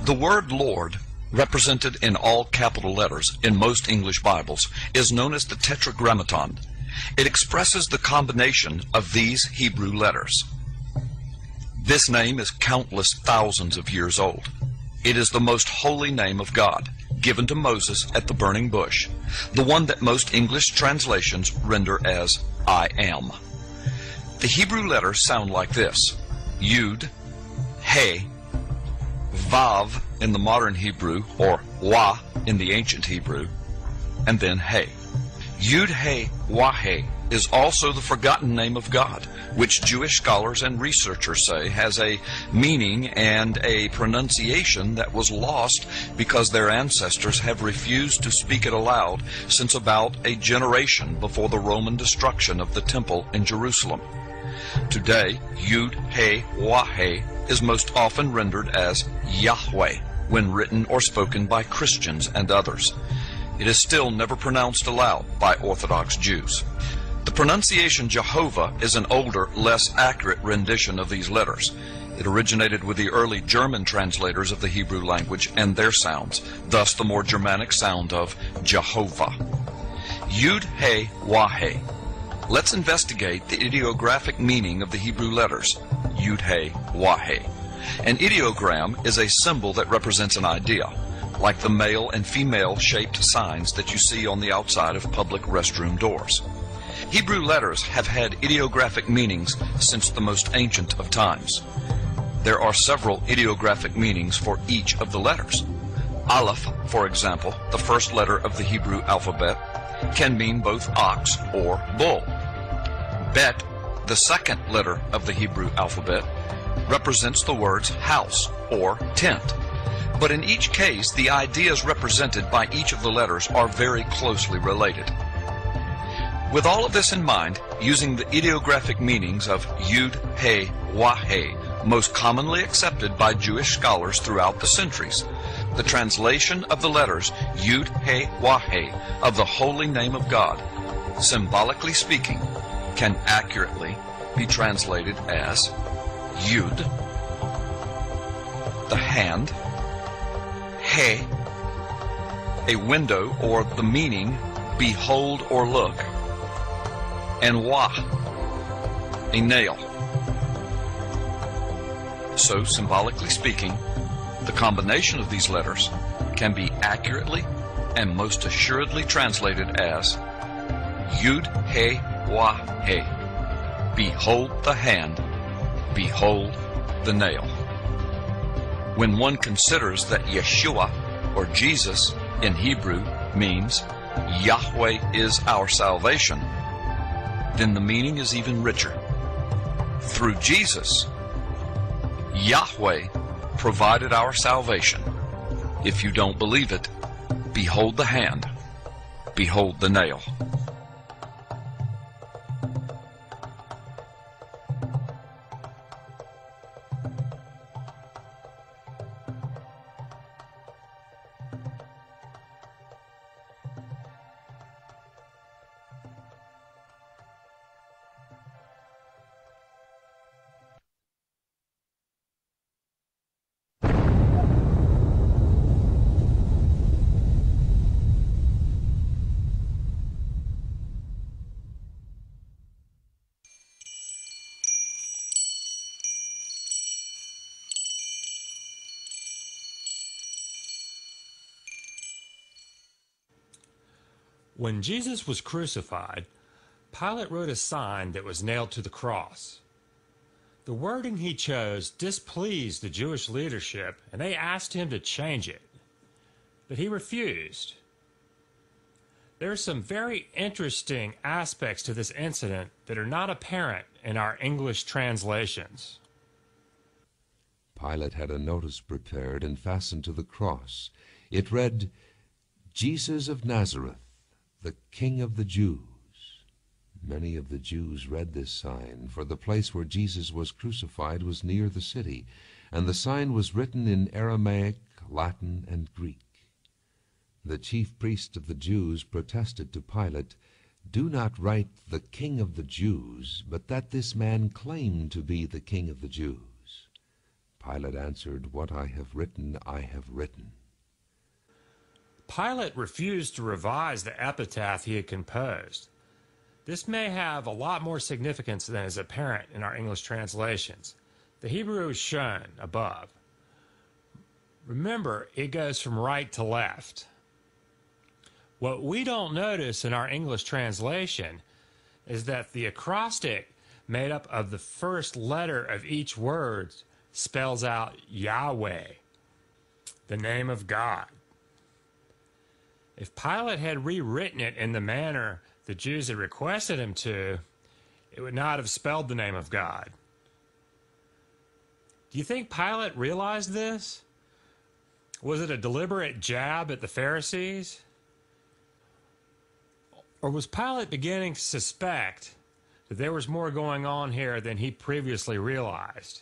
The word Lord, represented in all capital letters in most English Bibles, is known as the Tetragrammaton. It expresses the combination of these Hebrew letters. This name is countless thousands of years old. It is the most holy name of God, given to Moses at the burning bush, the one that most English translations render as I am. The Hebrew letters sound like this: Yud, He, Vav in the modern Hebrew, or Wah in the ancient Hebrew, and then He. Yud He Wah He is also the forgotten name of God, which Jewish scholars and researchers say has a meaning and a pronunciation that was lost because their ancestors have refused to speak it aloud since about a generation before the Roman destruction of the temple in Jerusalem. Today, Yud He Wah He is most often rendered as Yahweh when written or spoken by Christians and others. It is still never pronounced aloud by Orthodox Jews. The pronunciation Jehovah is an older, less accurate rendition of these letters. It originated with the early German translators of the Hebrew language and their sounds, thus the more Germanic sound of Jehovah. Yud He Wah He. Let's investigate the ideographic meaning of the Hebrew letters, Yud He Wah He. An ideogram is a symbol that represents an idea, like the male and female shaped signs that you see on the outside of public restroom doors. Hebrew letters have had ideographic meanings since the most ancient of times. There are several ideographic meanings for each of the letters. Aleph, for example, the first letter of the Hebrew alphabet, can mean both ox or bull. Bet, the second letter of the Hebrew alphabet, represents the words house or tent. But in each case, the ideas represented by each of the letters are very closely related. With all of this in mind, using the ideographic meanings of Yud He Wah He, most commonly accepted by Jewish scholars throughout the centuries, the translation of the letters Yud He Wah He of the holy name of God, symbolically speaking, can accurately be translated as Yud, the hand, He, a window or the meaning behold or look, and Wah, a nail. So, symbolically speaking, the combination of these letters can be accurately and most assuredly translated as Yud He Wah He. Behold the hand, behold the nail. When one considers that Yeshua, or Jesus, in Hebrew means Yahweh is our salvation, then the meaning is even richer. Through Jesus, Yahweh provided our salvation. If you don't believe it, behold the hand, behold the nail. When Jesus was crucified, Pilate wrote a sign that was nailed to the cross. The wording he chose displeased the Jewish leadership, and they asked him to change it. But he refused. There are some very interesting aspects to this incident that are not apparent in our English translations. Pilate had a notice prepared and fastened to the cross. It read, "Jesus of Nazareth, the King of the Jews." Many of the Jews read this sign, for the place where Jesus was crucified was near the city, and the sign was written in Aramaic, Latin, and Greek. The chief priest of the Jews protested to Pilate, "Do not write the King of the Jews, but that this man claimed to be the King of the Jews." Pilate answered, "What I have written, I have written." Pilate refused to revise the epitaph he had composed. This may have a lot more significance than is apparent in our English translations. The Hebrew is shown above. Remember, it goes from right to left. What we don't notice in our English translation is that the acrostic made up of the first letter of each word spells out Yahweh, the name of God. If Pilate had rewritten it in the manner the Jews had requested him to, it would not have spelled the name of God. Do you think Pilate realized this? Was it a deliberate jab at the Pharisees? Or was Pilate beginning to suspect that there was more going on here than he previously realized?